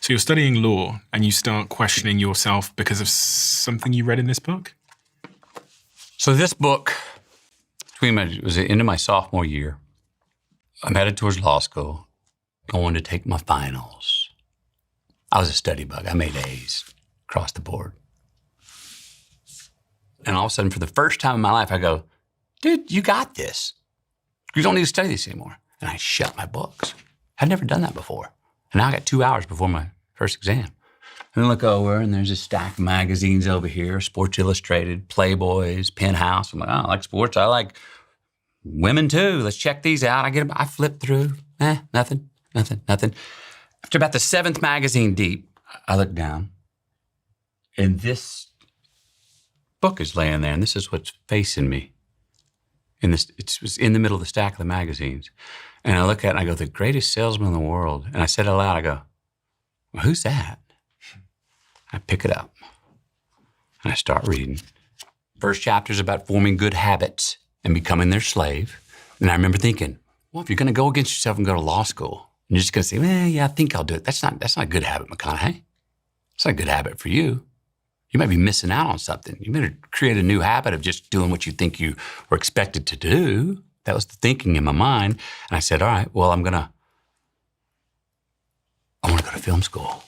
So you're studying law and you start questioning yourself because of something you read in this book? So this book, it was the end of my sophomore year. I'm headed towards law school, going to take my finals. I was a study bug. I made A's across the board. And all of a sudden, for the first time in my life, I go, dude, you got this. You don't need to study this anymore. And I shut my books. I'd never done that before. And now I got 2 hours before my first exam. And I look over, and there's a stack of magazines over here, Sports Illustrated, Playboys, Penthouse. I'm like, oh, I like sports. I like women too. Let's check these out. I flip through. Nothing. After about the 7th magazine deep, I look down, and this book is laying there, and this is what's facing me. And it was in the middle of the stack of the magazines. And I look at it, and I go, the greatest salesman in the world. And I said it aloud, I go, well, who's that? I pick it up, and I start reading. First chapter is about forming good habits and becoming their slave. And I remember thinking, well, if you're going to go against yourself and go to law school, and you're just going to say, yeah, I think I'll do it. That's not a good habit, McConaughey. It's not a good habit for you. You might be missing out on something. You better create a new habit of just doing what you think you were expected to do. That was the thinking in my mind. And I said, all right, well, I want to go to film school.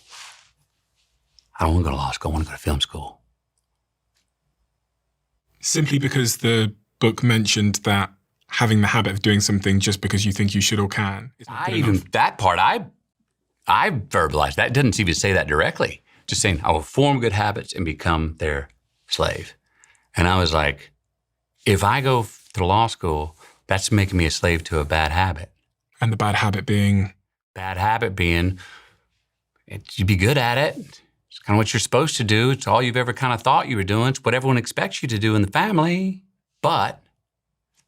I don't want to go to law school. I want to go to film school. Simply because the book mentioned that having the habit of doing something just because you think you should or can. That part, I verbalized that. It didn't even say that directly. Just saying, I will form good habits and become their slave. And I was like, if I go to law school, that's making me a slave to a bad habit. And the bad habit being? Bad habit being, you be good at it. It's kind of what you're supposed to do. It's all you've ever kind of thought you were doing. It's what everyone expects you to do in the family. But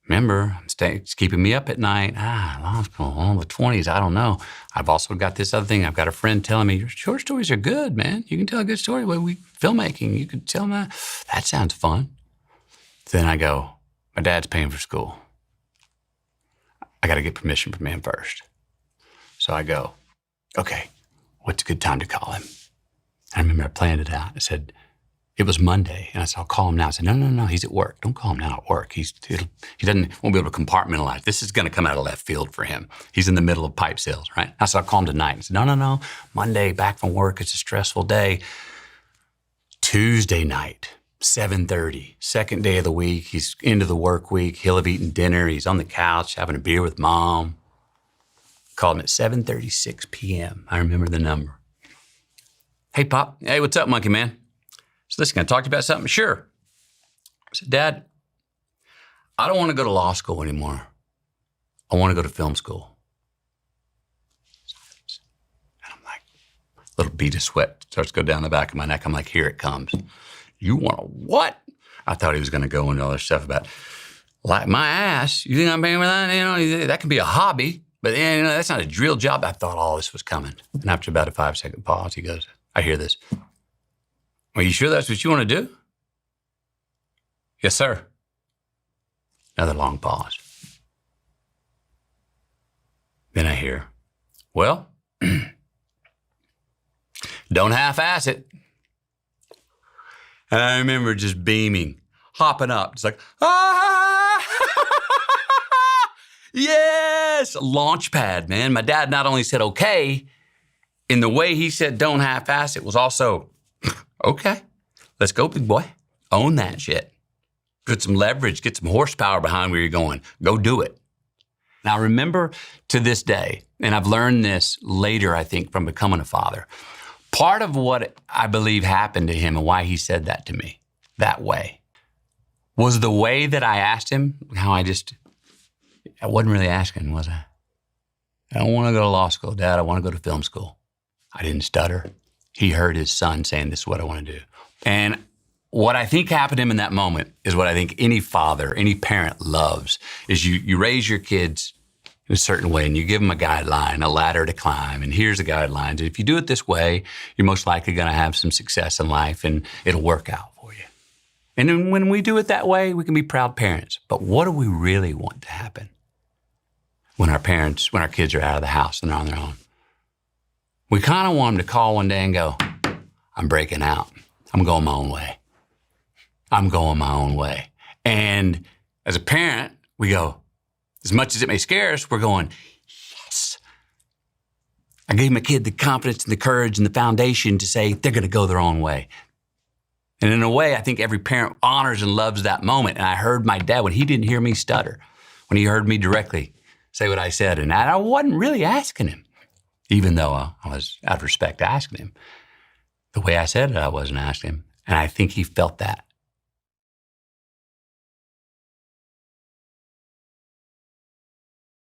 remember, it's keeping me up at night. Law school, all the 20s, I don't know. I've also got this other thing. I've got a friend telling me, your short stories are good, man. You can tell a good story. Filmmaking, you could tell them that sounds fun. Then I go, my dad's paying for school. I got to get permission from him first. So I go, okay, what's a good time to call him? I remember I planned it out. I said, it was Monday, and I said, I'll call him now. I said, no, he's at work. Don't call him now at work. He won't be able to compartmentalize. This is going to come out of left field for him. He's in the middle of pipe sales, right? I said, I'll call him tonight. I said, no, Monday, back from work. It's a stressful day. Tuesday night, 7:30, second day of the week. He's into the work week. He'll have eaten dinner. He's on the couch having a beer with mom. Called him at 7:36 p.m. I remember the number. Hey, Pop. Hey, what's up, monkey man? So listen, can I talk to you about something? Sure. I said, Dad, I don't want to go to law school anymore. I want to go to film school. And I'm like, a little bead of sweat starts to go down the back of my neck. I'm like, here it comes. You want to what? I thought he was going to go into all this stuff about, like, my ass. You think I'm paying for that? That can be a hobby, but that's not a drill job. I thought all this was coming. And after about a 5-second pause, he goes, I hear this. Are you sure that's what you want to do? Yes, sir. Another long pause. Then I hear, well, don't half-ass it. And I remember just beaming, hopping up. It's like, yes, launch pad, man. My dad not only said okay, in the way he said don't half-ass it was also, okay, let's go, big boy. Own that shit. Put some leverage, get some horsepower behind where you're going. Go do it. Now, remember to this day, and I've learned this later, I think, from becoming a father, part of what I believe happened to him and why he said that to me that way was the way that I asked him, how I wasn't really asking, was I? I don't want to go to law school, Dad. I want to go to film school. I didn't stutter. He heard his son saying, this is what I want to do. And what I think happened to him in that moment is what I think any father, any parent loves, is you raise your kids in a certain way and you give them a guideline, a ladder to climb, and here's the guidelines. And if you do it this way, you're most likely going to have some success in life and it'll work out for you. And then when we do it that way, we can be proud parents. But what do we really want to happen when our kids are out of the house and they're on their own? We kind of want him to call one day and go, I'm breaking out. I'm going my own way. I'm going my own way. And as a parent, we go, as much as it may scare us, we're going, yes. I gave my kid the confidence and the courage and the foundation to say they're going to go their own way. And in a way, I think every parent honors and loves that moment. And I heard my dad, when he didn't hear me stutter, when he heard me directly say what I said, and I wasn't really asking him, even though I was, out of respect, asking him. The way I said it, I wasn't asking him. And I think he felt that.